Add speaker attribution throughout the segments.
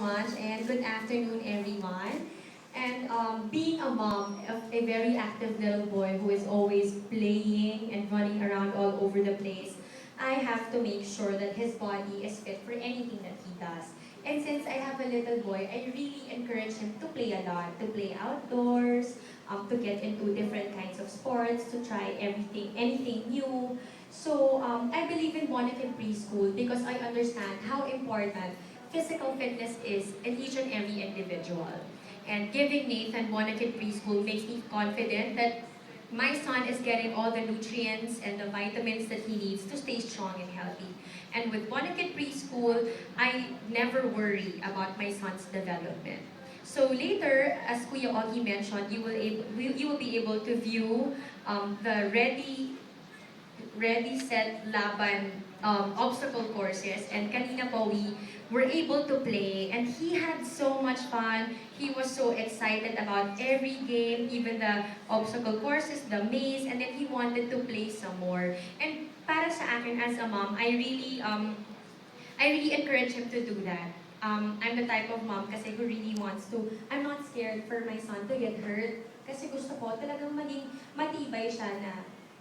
Speaker 1: much, and good afternoon, everyone. And being a mom of a very active little boy who is always playing and running around all over the place, I have to make sure that his body is fit for anything that he does. And since I have a little boy, I really encourage him to play a lot, to play outdoors, to get into different kinds of sports, to try everything, anything new. So I believe in Monacan Preschool because I understand how important physical fitness is in each and every individual. And giving Nathan Monacan Preschool makes me confident that my son is getting all the nutrients and the vitamins that he needs to stay strong and healthy. And with Monacan Preschool, I never worry about my son's development. So later, as Kuya Augie mentioned, you will be able to view the Ready, Set, Laban obstacle courses. And kanina po, we were able to play and he had so much fun. He was so excited about every game, even the obstacle courses, the maze, and then he wanted to play some more. And para sa akin as a mom, I really encourage him to do that. I'm the type of mom kasi who really wants to, I'm not scared for my son to get hurt kasi gusto ko talagang maging matibay siya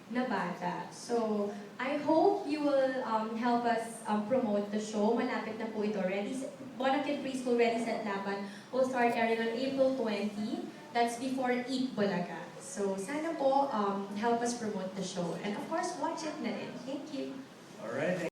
Speaker 1: na bata. So, I hope you will help us promote the show. Malapit na po ito. Monacan Preschool Ready, Set, Laban will start airing on April 20. That's before Eat Bulaga. So, sana po help us promote the show. And of course, watch it na rin. Thank you.
Speaker 2: All right.